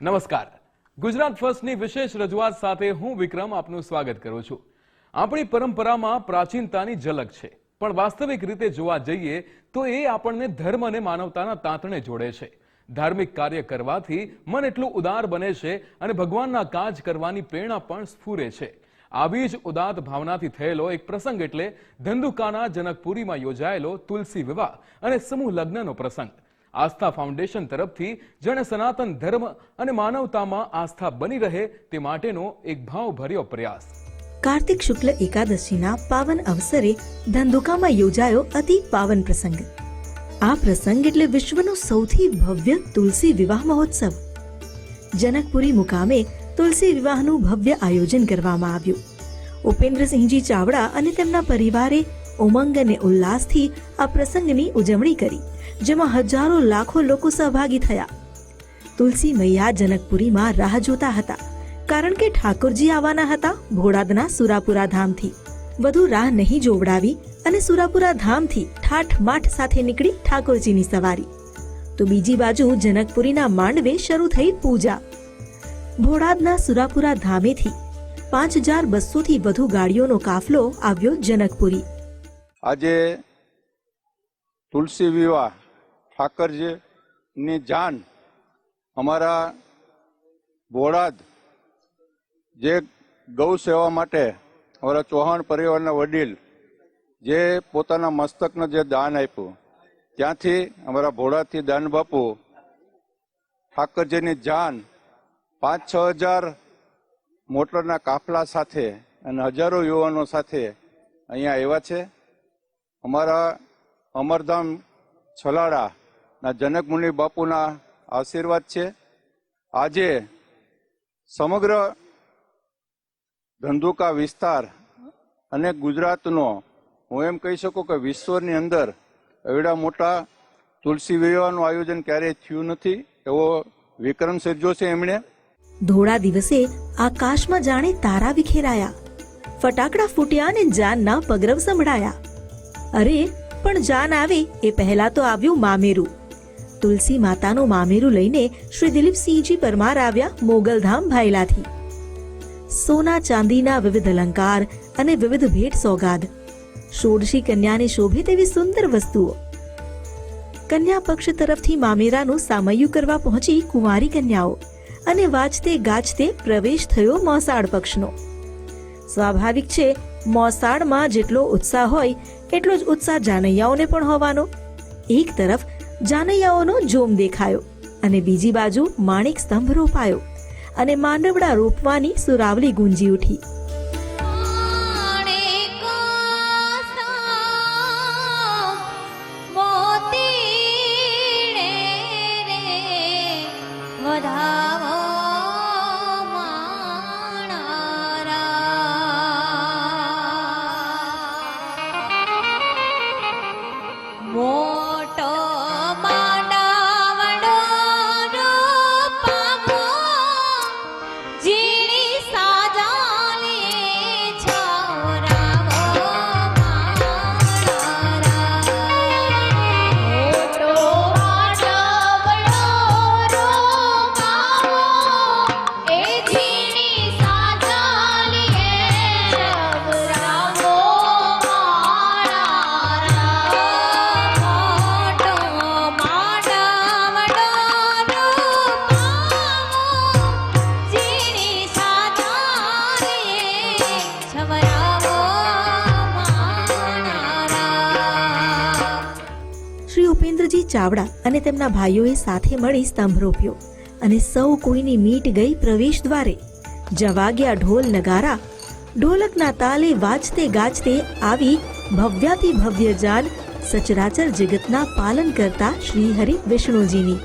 નમસ્કાર. ગુજરાત ફર્સ્ટની વિશેષ રજૂઆત સાથે હું વિક્રમ આપનું સ્વાગત કરું છું. આપણી પરંપરામાં પ્રાચીનતાની ઝલક છે, પણ વાસ્તવિક રીતે જોવા જઈએ તો એ આપણને ધર્મ અને માનવતાના તાંતણે જોડે છે. ધાર્મિક કાર્ય કરવાથી મન એટલું ઉદાર બને છે અને ભગવાનના કાજ કરવાની પ્રેરણા પણ સ્ફુરે છે. આવી જ ઉદાત્ત ભાવનાથી થયેલો એક પ્રસંગ એટલે ધંધુકાના જનકપુરીમાં યોજાયેલો તુલસી વિવાહ અને સમૂહ લગ્નનો પ્રસંગ. આસ્થા ફાઉન્ડેશન તરફથી જેણે સનાતન ધર્મ અને માનવતામાં આસ્થા બની રહે તે માટેનો એક ભાવભર્યો પ્રયાસ. કાર્તિક શુક્લ એકાદશીના પાવન અવસરે ધંધુકામાં યોજાયો અતિ પાવન પ્રસંગ. આ પ્રસંગ એટલે વિશ્વનો સૌથી ભવ્ય તુલસી વિવાહ મહોત્સવ. જનકપુરી મુકામે તુલસી વિવાહનું ભવ્ય આયોજન કરવામાં આવ્યું. ઉપેન્દ્રસિંહજી ચાવડા અને તેમના પરિવારે ઉમંગ અને ઉલ્લાસથી આ પ્રસંગની ઉજવણી કરી, જેમાં હજારો લાખો લોકો સહભાગી થયા. તુલસી મૈયા જનકપુરીમાં રાહ જોતા હતા, કારણ કે ઠાકોરજી આવવાના હતા ભોળાદના સુરાપુરા ધામથી. વધુ રાહ નહીં જોવડાવી અને સુરાપુરા ધામથી ઠાઠમાઠ સાથે નીકળી ઠાકોરજીની સવારી. તો બીજી બાજુ જનકપુરીના માંડવે શરૂ થઈ પૂજા. ભોળાદના સુરાપુરા ધામેથી 5200 થી વધુ ગાડીઓનો કાફલો આવ્યો જનકપુરી. આજે તુલસી વિવાહ ઠાકરજીની જાન અમારા બોડાદ જે ગૌ સેવા માટે અમારા ચૌહાણ પરિવારના વડીલ જે પોતાના મસ્તકનું જે દાન આપ્યું, ત્યાંથી અમારા ભોળાદથી દાન બાપુ ઠાકરજીની જાન 5-6 હજાર મોટરના કાફલા સાથે અને હજારો યુવાનો સાથે અહીંયા આવ્યા છે. અમારા અમરધામ છલાડાના જનકમુનિ બાપુના આશીર્વાદ છે. આજે સમગ્ર ધંધુકા વિસ્તાર અને ગુજરાતનો, હું એમ કહી શકું કે વિશ્વની અંદર એવડા મોટા તુલસી વિવાહનું આયોજન ક્યારેય થયું નથી એવો વિક્રમ સર્જ્યો છે એમણે. ધોળા દિવસે આકાશમાં જાણે તારા વિખેરાયા, ફટાકડા ફૂટ્યા અને જાનના પગરવ સંભળાયા. અરે પણ જાન આવે એ પહેલા તો આવ્યું મામેરું. તુલસી માતાનું મામેરું લઈને શ્રી દિલીપસિંહજી પરમાર આવ્યા મોગલધામ ભાયલાથી. સોના ચાંદીના વિવિધ અલંકાર અને વિવિધ ભેટ સોગાદ, ષોડશી કન્યાને શોભે તેવી સુંદર વસ્તુઓ. કન્યા પક્ષ તરફથી મામેરાનું સામૈયું કરવા પહોંચી કુંવારી કન્યાઓ અને વાજતે ગાજતે પ્રવેશ થયો મોસાળ પક્ષનો. સ્વાભાવિક છે, મોસાળમાં જેટલો ઉત્સાહ હોય એટલો જ ઉત્સાહ જાનૈયાઓને પણ હોવાનો. એક તરફ જાનૈયાઓનો જોમ દેખાયો અને બીજી બાજુ માણેક સ્તંભ રોપાયો અને માંડવડા રોપવાની સુરાવલી ગુંજી ઉઠી. ઉપેન્દ્રજી ચાવડા અને તેમના ભાઈઓએ સાથે મળી સ્તંભ રોપ્યો અને સૌ કોઈની મીટ ગઈ પ્રવેશ દ્વારે. જવાગ્યા ઢોલ નગારા, ઢોલકના તાલે વાજતે ગાજતે આવી ભવ્યાતિ ભવ્ય જાન સચરાચર જગતના પાલન કરતા શ્રી હરિ વિષ્ણુજીની.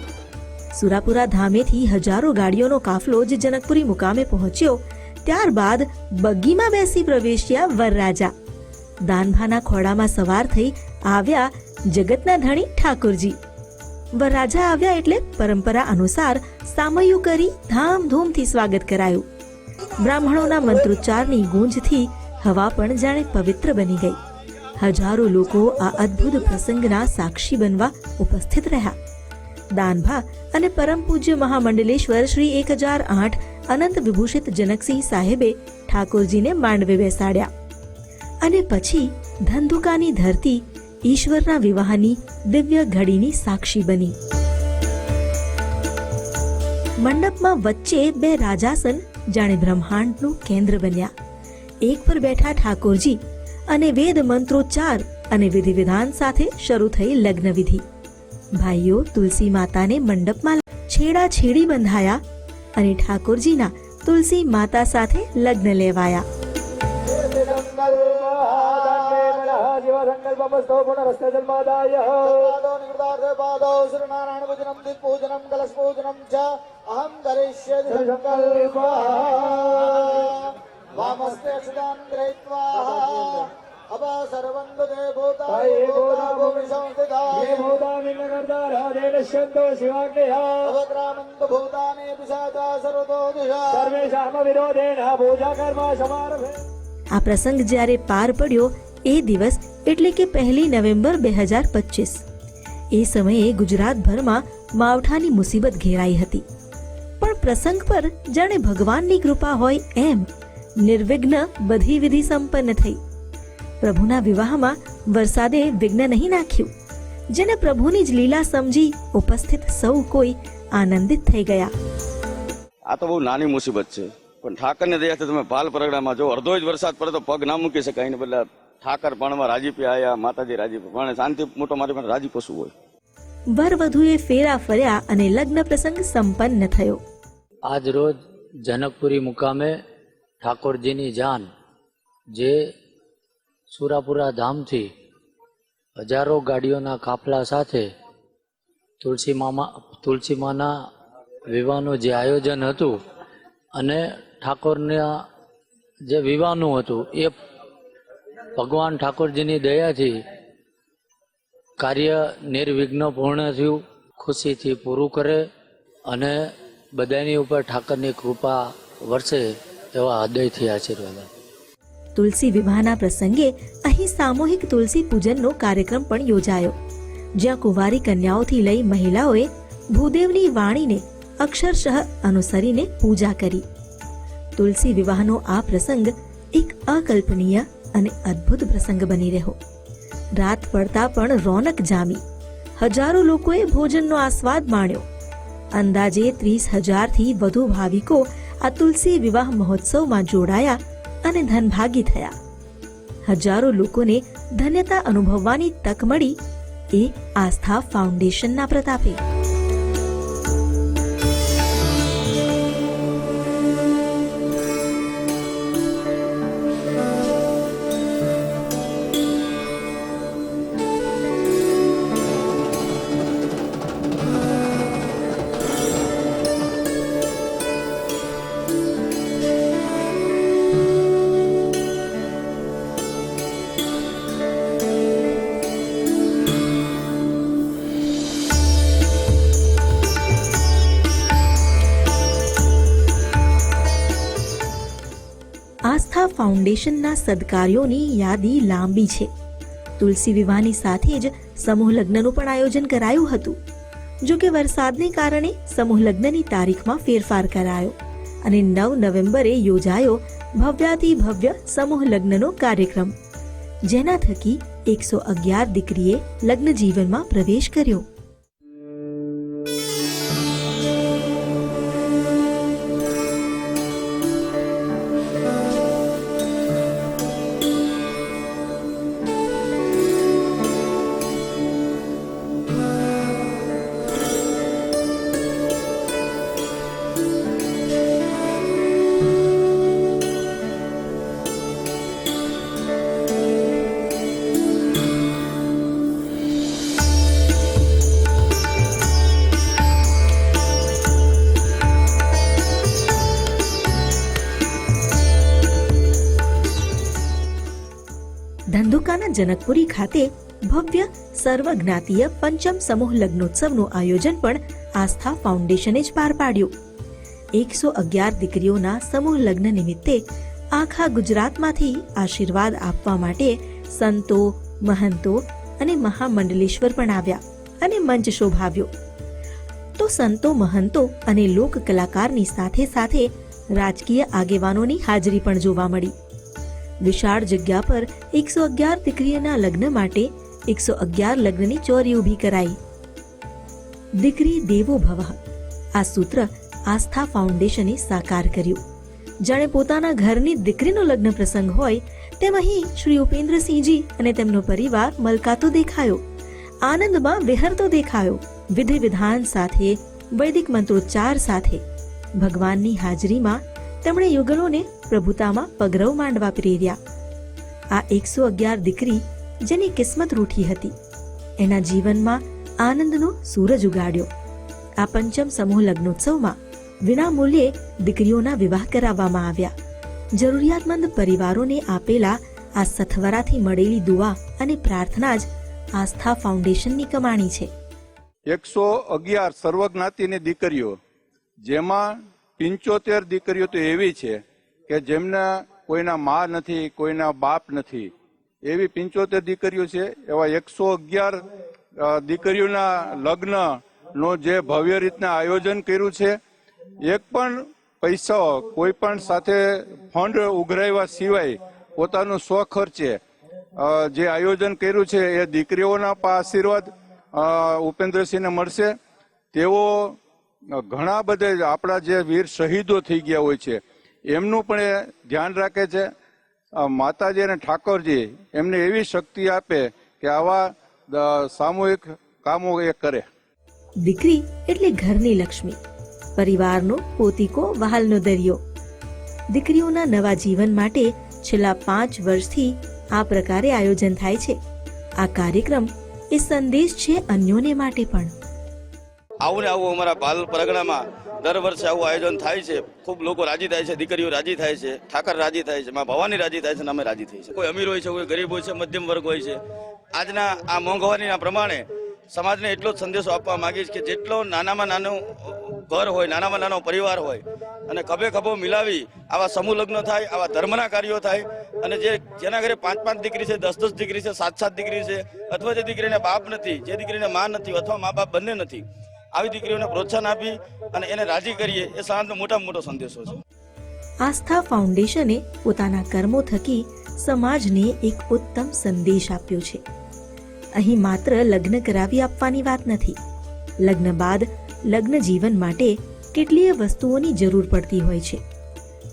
સુરાપુરા ધામેથી હજારો ગાડીઓનો કાફલો જે જનકપુરી મુકામે પહોંચ્યો, ત્યારબાદ બગ્ગીમાં બેસી પ્રવેશ્યા વરરાજા. દાનભાના ખોડામાં સવાર થઈ આવ્યા જગતના ધણી ઠાકોરજી. વરરાજા આવ્યા એટલે પરંપરા અનુસાર સામૈયું કરી ધામધૂમથી સ્વાગત કરાયું. બ્રાહ્મણોના મંત્રોચ્ચારની ગૂંજથી હવા પણ જાણે પવિત્ર બની ગઈ. હજારો લોકો આ અદ્ભુત પ્રસંગના સાક્ષી બનવા ઉપસ્થિત રહ્યા. દાનભા અને પરમ પૂજ્ય મહામંડલેશ્વર શ્રી 1008 અનંત વિભૂષિત જનકસિંહ સાહેબે ઠાકોરજીને માંડવે બેસાડ્યા અને પછી ધંધુકાની ધરતી ઈશ્વરના વિવાહની દિવ્ય ઘડીની સાક્ષી બની. મંડપમાં વચ્ચે બે રાજાસન જાણે બ્રહ્માંડનું કેન્દ્ર બન્યા. એક પર બેઠા ઠાકોરજી અને વેદ મંત્રોચ્ચાર અને વિધિ વિધાન સાથે શરૂ થઈ લગ્ન વિધિ. ભાઈઓ તુલસી માતાને મંડપમાં છેડા છેડી બંધાયા અને ઠાકોરજીના તુલસી માતા સાથે લગ્ન લેવાયા. આ પ્રસંગ જ્યારે પાર પડ્યો એ દિવસ એટલે કે 1 નવેમ્બર 2025. એ સમયે ગુજરાતભરમાં માવઠાની મુસીબત ઘેરાઈ હતી, પણ પ્રસંગ પર જાણે ભગવાનની કૃપા હોય એમ નિર્વિઘ્ન બધી વિધિ સંપન્ન થઈ. પ્રભુના વિવાહમાં વરસાદે વિઘ્ન નહીં નાખ્યું, જેને પ્રભુની જ લીલા સમજી ઉપસ્થિત સૌ કોઈ આનંદિત થઈ ગયા. આ તો બહુ નાની મુસીબત છે, પણ ઠાકરને દયાથી તમે ભાલ પરગડામાં જો અડધો જ વરસાદ પડે તો પગ ના મૂકી શકાય. એને બદલે ઠાકર પણમાં રાજીપે આવ્યા, માતાજી રાજીપે, પણ શાંતિ મોટો મારી પણ રાજી પશુ હોય. વર વધુએ ફેરા ફર્યા અને લગ્ન પ્રસંગ સંપન્ન થયો. આજ રોજ જનકપુરી મુકામે ઠાકોરજીની જાન જે સુરાપુરા ધામથી હજારો ગાડીઓના કાફલા સાથે તુલસી માના વિવાહનું જે આયોજન હતું અને ઠાકોરના જે વિવાહનું હતું એ ભગવાન ઠાકોરજીની દયાથી કાર્ય નિર્વિઘ્ન પૂર્ણ થયું. ખુશીથી પૂરું કરે અને બધાની ઉપર ઠાકરની કૃપા વરસે એવા હૃદયથી આશીર્વાદ. તુલસી વિવાહના પ્રસંગે અહીં સામૂહિક તુલસી પૂજનનો કાર્યક્રમ પણ યોજાયો, જ્યાં કુંવારી કન્યાઓથી લઈ મહિલાઓએ ભૂદેવની વાણીને અક્ષરશઃ અનુસરીને પૂજા કરી. તુલસી વિવાહનો આ પ્રસંગ એક અકલ્પનીય અને અદ્ભુત પ્રસંગ બની રહ્યો. રાત પડતા પણ રોનક જામી. હજારો લોકોએ ભોજનનો આસ્વાદ માણ્યો. અંદાજે 30,000થી વધુ ભાવિકો આ તુલસી વિવાહ મહોત્સવમાં જોડાયા અને ધનભાગી થયા. હજારો લોકોને ધન્યતા અનુભવવાની તક મળી એ આસ્થા ફાઉન્ડેશનના પ્રતાપે. આસ્થા ફાઉન્ડેશનના સદકાર્યોની યાદી લાંબી છે. તુલસી વિવાહની સાથે જ સમૂહ લગ્નનું પણ આયોજન કરાયું હતું. જો કે વરસાદને કારણે સમૂહ લગ્નની તારીખમાં ફેરફાર કરાયો અને 9 નવેમ્બરે યોજાયો ભવ્યાતિ ભવ્ય સમૂહ લગ્નનો કાર્યક્રમ, જેના થકી 111 દીકરીએ લગ્ન જીવનમાં પ્રવેશ કર્યો. ધંધુકાના જનકપુરી ખાતે ભવ્ય સર્વજ્ઞાતીય પંચમ સમૂહ લગ્નોત્સવનું આયોજન પણ આસ્થા ફાઉન્ડેશને જ પાર પાડ્યું. 111 દીકરીઓના સમૂહ લગ્ન નિમિત્તે આખા ગુજરાતમાંથી આશીર્વાદ આપવા માટે સંતો, મહંતો અને મહામંડલેશ્વર પણ આવ્યા અને મંચ શોભાવ્યો. તો સંતો મહંતો અને લોક કલાકારની સાથે સાથે રાજકીય આગેવાનોની હાજરી પણ જોવા મળી. વિશાળ જગ્યા પર 111 દીકરીઓના લગ્ન માટે 111 લગ્નની ચોરી ઊભી કરાઈ. દીકરી દેવો ભવઃ આ સૂત્ર આસ્થા ફાઉન્ડેશને સાકાર કર્યું. જાણે પોતાના ઘરની દીકરીનો લગ્ન પ્રસંગ હોય તેમ અહીં શ્રી ઉપેન્દ્રસિંહજી અને તેમનો પરિવાર મલકાતો દેખાયો, આનંદમાં વિહરતો દેખાયો. વિધિ વિધાન સાથે, વૈદિક મંત્રોચ્ચાર સાથે ભગવાનની હાજરીમાં તેમણે યુગલોને પ્રભુતામાં પગરવ માંડવા પ્રેર્યા. આ 111 દીકરી જેની કિસ્મત રૂઠી હતી, એના જીવનમાં આનંદનો સૂરજ ઉગાડ્યો. આ પંચમ સમૂહ લગ્નોત્સવમાં વિનામૂલ્યે દીકરીઓના વિવાહ કરાવવામાં આવ્યા. જરૂરિયાતમંદ પરિવારોને આપેલા આ સથવરાથી મળેલી દુઆ અને પ્રાર્થના જ આસ્થા ફાઉન્ડેશનની કમાણી છે. 111 સર્વજ્ઞાતિની દીકરીઓ, જેમાં 75 દીકરીઓ તો એવી છે કે જેમના કોઈના મા નથી, કોઈના બાપ નથી, એવી 75 દીકરીઓ છે. એવા 111 દીકરીઓના લગ્નનો જે ભવ્ય રીતના આયોજન કર્યું છે, એક પણ પૈસા કોઈ પણ સાથે ફંડ ઉઘરાવ્યા સિવાય પોતાનું સ્વખર્ચે જે આયોજન કર્યું છે એ દીકરીઓના આશીર્વાદ ઉપેન્દ્રસિંહને મળશે. તેઓ ઘણા બધા આપણા જે વીર શહીદો થઈ ગયા હોય છે એમનું પણ એ ધ્યાન રાખે છે. માતાજી અને ઠાકોરજી એમને એવી શક્તિ આપે કે આવા સામૂહિક કામો એ કરે. દીકરી એટલે ઘરની લક્ષ્મી, પરિવારનો પોતીકો, વહાલનો દરિયો. દીકરીઓના નવા જીવન માટે છેલ્લા 5 વર્ષથી આ પ્રકારે આયોજન થાય છે. આ કાર્યક્રમ એ સંદેશ છે અન્યોને માટે પણ. આવું ને આવું અમારા ભાલ પરગણામાં દર વર્ષે આવું આયોજન થાય છે. ખૂબ લોકો રાજી થાય છે, દીકરીઓ રાજી થાય છે, ઠાકર રાજી થાય છે, મા ભવાની રાજી થાય છે, અમે રાજી થઈ છે. કોઈ અમીર હોય છે, કોઈ ગરીબ હોય છે, મધ્યમ વર્ગ હોય છે. આજના આ મોંઘવારીના પ્રમાણે સમાજને એટલો જ સંદેશો આપવા માંગીશ કે જેટલો નાનામાં નાનું ઘર હોય, નાનામાં નાનો પરિવાર હોય અને ખભે ખભો મિલાવી આવા સમૂહ લગ્ન થાય, આવા ધર્મના કાર્યો થાય અને જેના ઘરે 5-5 દીકરી છે, 10-10 દીકરી છે, 7-7 દીકરી છે, અથવા જે દીકરીને બાપ નથી, જે દીકરીને મા નથી અથવા મા બાપ બંને નથી, આવી દીકરીઓને પ્રોત્સાહન આપી અને એને રાજી કરીએ એ સમાજનો મોટામાં મોટો સંદેશો છે. આસ્થા ફાઉન્ડેશને પોતાના કર્મો થકી સમાજને એક ઉત્તમ સંદેશ આપ્યો છે. અહીં માત્ર લગ્ન કરાવી આપવાની વાત નથી. લગ્ન બાદ લગ્ન જીવન માટે કેટલીય વસ્તુઓની જરૂર પડતી હોય છે.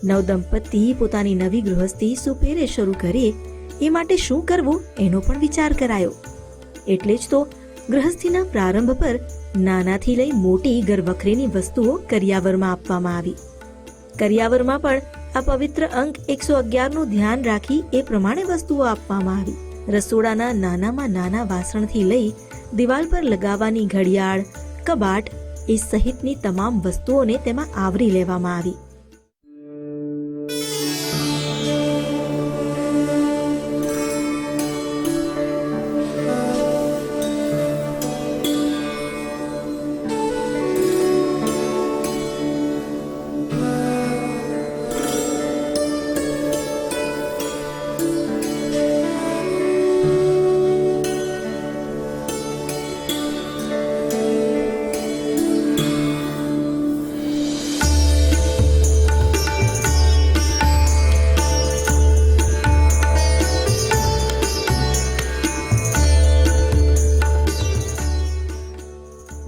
નવદંપતિ પોતાની નવી ગૃહસ્થી સુપેરે શરૂ કરે એ માટે શું કરવું એનો પણ વિચાર કરાયો. એટલે જ તો ગૃહસ્થીના પ્રારંભ પર નાનાથી લઈ મોટી ઘરવખરીની વસ્તુઓ કરિયાવરમાં આપવામાં આવી. કરિયાવરમાં પણ આ પવિત્ર અંક 111 નું ધ્યાન રાખી એ પ્રમાણે વસ્તુઓ આપવામાં આવી. રસોડાના નાનામાં નાના વાસણથી લઈ દિવાલ પર લગાવવાની ઘડિયાળ, કબાટ એ સહિતની તમામ વસ્તુઓને તેમાં આવરી લેવામાં આવી.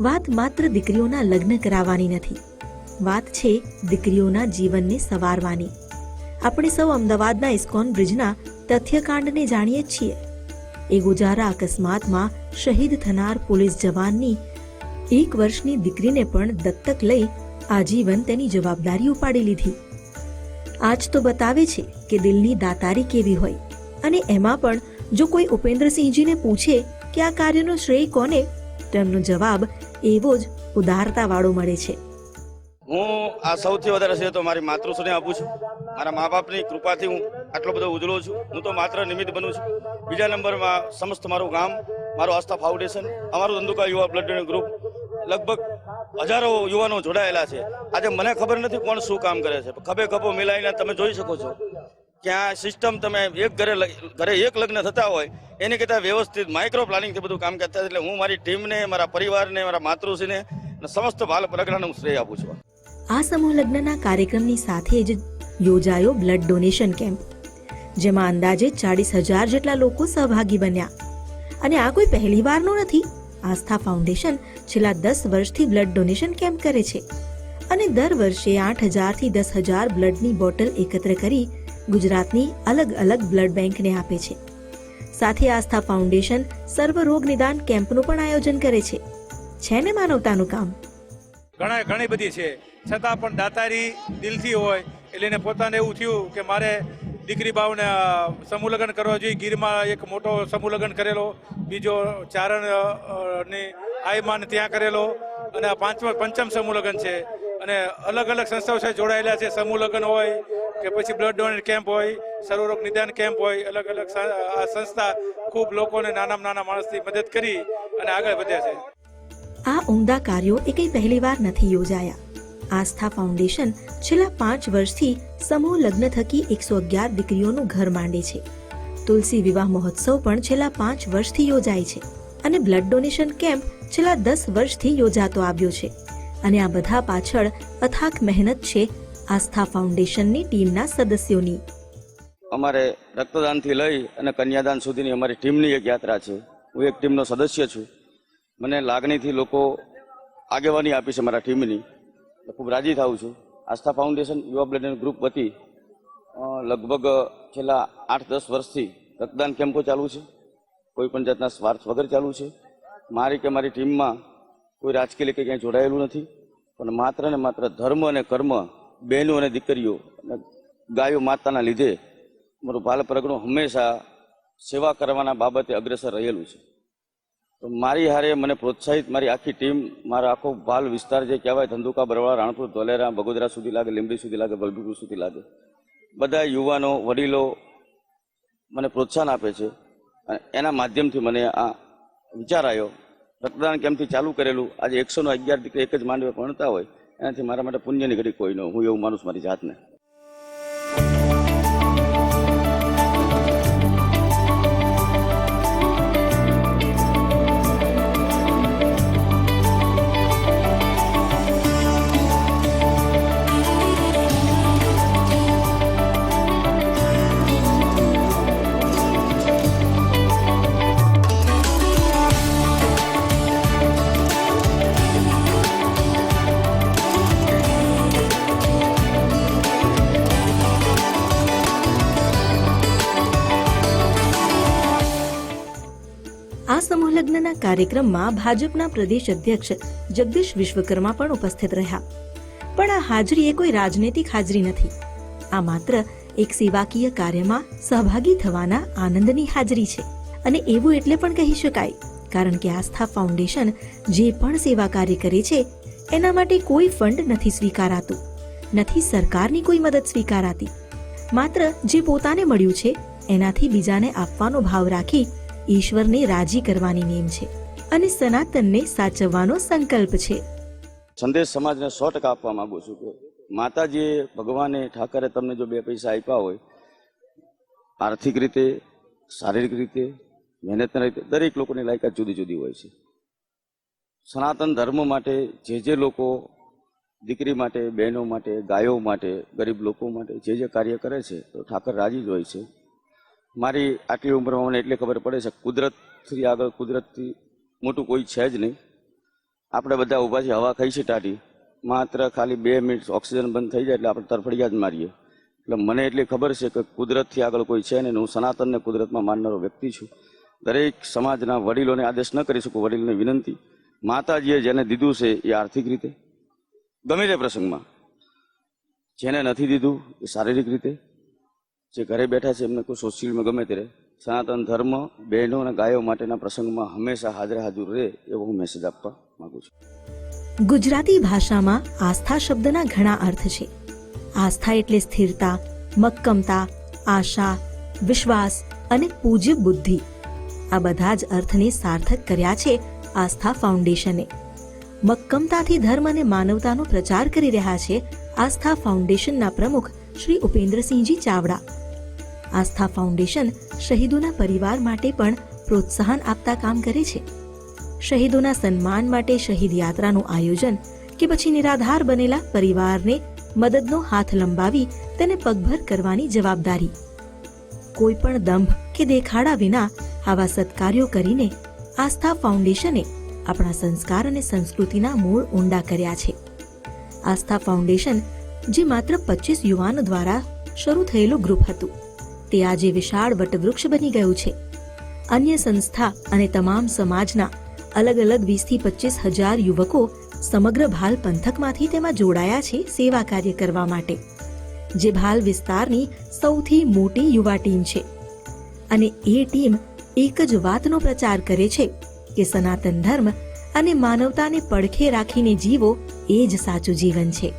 વાત માત્ર દીકરીઓના લગ્ન કરાવવાની નથી, વાત છે દીકરીઓના જીવનને સવારવાની. આપણે સૌ અમદાવાદના ઇસ્કોન બ્રિજના તથ્યકાંડને જાણીએ છીએ. એ ગોજારા અકસ્માતમાં શહીદ થનાર પોલીસ જવાનની 1 વર્ષની દીકરીને પણ દત્તક લઈ આજીવન તેની જવાબદારી ઉપાડી લીધી. આજ તો બતાવે છે કે દિલની દાતારી કેવી હોય. અને એમાં પણ જો કોઈ ઉપેન્દ્રસિંહજીને પૂછે કે આ કાર્યનો શ્રેય કોને, તેમનો જવાબ એવો જ ઉદારતાવાળો મળે છે. હું આ સૌથી વધારે શ્રેય તો મારી માતૃશ્રીને આપું છું. મારા મા બાપની કૃપાથી હું આટલો બધો ઉજળો છું. હું તો માત્ર નિમિત્ત બનું છું. બીજા નંબરમાં સમસ્ત મારું ગામ, મારું આસ્થા ફાઉન્ડેશન, અમારું ધંધુકા યુવા બ્લડ ડોનેટ ગ્રુપ, લગભગ હજારો યુવાનો જોડાયેલા છે. આજે મને ખબર નથી કોણ શું કામ કરે છે. ખભે ખભો મિલાવીને તમે જોઈ શકો છો કે આ સિસ્ટમ તમે એક ઘરે એક લગ્ન થતા હોય એની કરતાં વ્યવસ્થિત માઇક્રો પ્લાનિંગથી બધું કામ કરતા. એટલે હું મારી ટીમને, મારા પરિવારને, મારા માતૃશ્રીને અને સમસ્ત બાલ પરગણાને હું શ્રેય આપું છું. આ સમૂહ લગ્નના કાર્યક્રમની સાથે જ યોજાયો બ્લડ ડોનેશન કેમ્પ, જેમાં અંદાજે 40,000 જેટલા લોકો સહભાગી બન્યા. અને આ કોઈ પહેલીવારનું નથી. આસ્થા ફાઉન્ડેશન છેલ્લા 10 વર્ષથી બ્લડ ડોનેશન કેમ્પ કરે છે અને દર વર્ષે 8,000 થી 10,000 બ્લડની બોટલ એકત્ર કરી ગુજરાતની અલગ અલગ બ્લડ બેંકને આપે છે. સાથે આસ્થા ફાઉન્ડેશન સર્વરોગ નિદાન કેમ્પનું પણ આયોજન કરે છે. છે ને માનવતાનું કામ. ઘણી બધી છે, છતાં પણ દાતારી દિલથી હોય એટલે એને પોતાને એવું થયું કે મારે દીકરી બાવને સમૂહ લગ્ન કરવા જોઈએ. ગીરમાં એક મોટો સમૂહ લગ્ન કરેલો, બીજો ચારણ ની આયમાન ત્યાં કરેલો, અને આ પંચમ સમૂહ લગ્ન છે. અને અલગ અલગ સંસ્થાઓ સાથે જોડાયેલા છે. સમૂહ લગ્ન હોય કે પછી બ્લડ ડોનેટ કેમ્પ હોય, સર્વરોગ નિદાન કેમ્પ હોય, અલગ અલગ આ સંસ્થા ખૂબ લોકોને નાનામાં નાના માણસની મદદ કરી અને આગળ વધે છે. આ ઉમદા કાર્યો એ કઈ પહેલીવાર નથી યોજાયા. આસ્થા ફાઉન્ડેશન છેલ્લા 5 વર્ષથી સમૂહ લગ્ન થકી 111 દીકરીઓનું ઘર માંડે છે. તુલસી વિવાહ મહોત્સવ પણ છેલ્લા 5 વર્ષથી યોજાય છે અને બ્લડ ડોનેશન કેમ્પ છેલ્લા 10 વર્ષથી યોજાતો આવ્યો છે. અને આ બધા પાછળ અથાક મહેનત છે આસ્થા ફાઉન્ડેશનની ટીમના સદસ્યોની. અમારે રક્તદાનથી લઈ અને કન્યાદાન સુધીની અમારી ટીમની એક યાત્રા છે. હું એક ટીમનો સદસ્ય છું. મને લાગણીથી લોકો આગેવાની આપી છે મારા ટીમની, ખૂબ રાજી થાઉં છું. આસ્થા ફાઉન્ડેશન યુવા બ્લડ ગ્રુપ વતી લગભગ છેલ્લા 8-10 વર્ષથી રક્તદાન કેમ્પો ચાલુ છે. કોઈ પણ જાતના સ્વાર્થ વગર ચાલુ છે. મારી કે મારી ટીમમાં કોઈ રાજકીય રીતે ક્યાંય જોડાયેલું નથી, પણ માત્ર ને માત્ર ધર્મ અને કર્મ, બહેનો અને દીકરીઓ અને ગાયો માતાના લીધે મારું બાલ પરગણું હંમેશા સેવા કરવાના બાબતે અગ્રેસર રહેલું છે. તો મારી હારે મને પ્રોત્સાહિત મારી આખી ટીમ, મારા આખો બાલ વિસ્તાર જે કહેવાય, ધંધુકા, બરવાળા, રાણપુર, ધોલેરા, બગોદરા સુધી લાગે, લીંબડી સુધી લાગે, બલબીપુર સુધી લાગે, બધા યુવાનો, વડીલો મને પ્રોત્સાહન આપે છે. અને એના માધ્યમથી મને આ વિચાર આવ્યો. રક્તદાન કેમ્પથી ચાલુ કરેલું આજે 111 દીકરી એક જ માંડવે ભણતા હોય, એનાથી મારા માટે પુણ્યની ઘડી કોઈ ન, હું એવું માનું છું મારી જાતને. આ સમૂહ લગ્નના કાર્યક્રમમાં ભાજપના પ્રદેશ અધ્યક્ષ જગદીશ વિશ્વકર્મા પણ ઉપસ્થિત રહ્યા. પણ આ હાજરી એ કોઈ રાજનૈતિક હાજરી નથી. આ માત્ર એક સેવાકીય કાર્યમાં સહભાગી થવાના આનંદની હાજરી છે. અને એવું એટલે પણ કહી શકાય, કારણ કે આસ્થા ફાઉન્ડેશન જે પણ સેવા કાર્ય કરે છે એના માટે કોઈ ફંડ નથી સ્વીકારાતું, નથી સરકારની કોઈ મદદ સ્વીકારાતી. માત્ર જે પોતાને મળ્યું છે એનાથી બીજાને આપવાનો ભાવ રાખી ઈશ્વરને રાજી કરવાની નેમ છે અને સનાતનને સાચવવાનો સંકલ્પ છે. સંદેશ સમાજને 100% આપવા માંગુ છું કે માતાજીએ, ભગવાને, ઠાકરે તમને જો 2 પૈસા આપ્યા હોય, આર્થિક રીતે, શારીરિક રીતે, મહેનતના રીતે, દરેક લોકોની લાયકાત જુદી જુદી હોય છે. સનાતન ધર્મ માટે જે લોકો દીકરી માટે, બહેનો માટે, ગાયો માટે, ગરીબ લોકો માટે જે કાર્ય કરે છે તો ઠાકર રાજી જ હોય છે. મારી આટલી ઉંમરમાં મને એટલે ખબર પડે છે, કુદરતથી આગળ, કુદરતથી મોટું કોઈ છે જ નહીં. આપણે બધા ઊભા છીએ, હવા ખાઈ છે ટાઢી, માત્ર ખાલી 2 મિનિટ ઓક્સિજન બંધ થઈ જાય એટલે આપણે તરફડિયા જ મારીએ. એટલે મને એટલી ખબર છે કે કુદરતથી આગળ કોઈ છે નહીં. હું સનાતનને કુદરતમાં માનનારો વ્યક્તિ છું. દરેક સમાજના વડીલોને આદેશ ન કરી શકું, વડીલોને વિનંતી, માતાજીએ જેને દીધું છે એ આર્થિક રીતે, ગમે તે પ્રસંગમાં, જેને નથી દીધું એ શારીરિક રીતે, જે ઘરે બેઠા છે એમને કોઈ સોશિયલમાં ગમે તે રહે, સનાતન ધર્મ, બહેનો અને ગાયો માટેના પ્રસંગમાં હંમેશા હાજર રહે એવો હું મેસેજ આપવા માંગુ છું. ગુજરાતી ભાષામાં આસ્થા શબ્દના ઘણા અર્થ છે. આસ્થા એટલે સ્થિરતા, મક્કમતા, આશા, વિશ્વાસ અને પૂજ્ય બુદ્ધિ. આ બધા જ અર્થને સાર્થક કર્યા છે આસ્થા ફાઉન્ડેશને. મક્કમતાથી ધર્મ અને માનવતાનો પ્રચાર કરી રહ્યા છે આસ્થા ફાઉન્ડેશનના પ્રમુખ શ્રી ઉપેન્દ્રસિંહજી ચાવડા. આસ્થા ફાઉન્ડેશન શહીદોના પરિવાર માટે પણ પ્રોત્સાહન આપતા કામ કરે છે. શહીદોના સન્માન માટે શહીદ યાત્રાનું આયોજન કે પછી નિરાધાર બનેલા પરિવારને મદદનો હાથ લંબાવી તેને પગભર કરવાની જવાબદારી. કોઈ પણ દંભ કે દેખાડા વિના આવા સત્કાર્યો કરીને આસ્થા ફાઉન્ડેશને આપણા સંસ્કાર અને સંસ્કૃતિના મૂળ ઊંડા કર્યા છે. આસ્થા ફાઉન્ડેશન જે માત્ર 25 યુવાનો દ્વારા શરૂ થયેલું ગ્રુપ હતું, તે આજે વિશાળ વટવૃક્ષ બની ગયું છે. અન્ય સંસ્થા અને તમામ સમાજના અલગ અલગ 20 થી 25 હજાર યુવકો સમગ્ર ભાલ પંથકમાંથી તેમાં જોડાયા છે સેવા કાર્ય કરવા માટે, જે ભાલ વિસ્તારની સૌથી મોટી યુવા ટીમ છે. અને એ ટીમ એક જ વાતનો પ્રચાર કરે છે કે સનાતન ધર્મ અને માનવતાને પડખે રાખીને જીવો એ જ સાચું જીવન છે.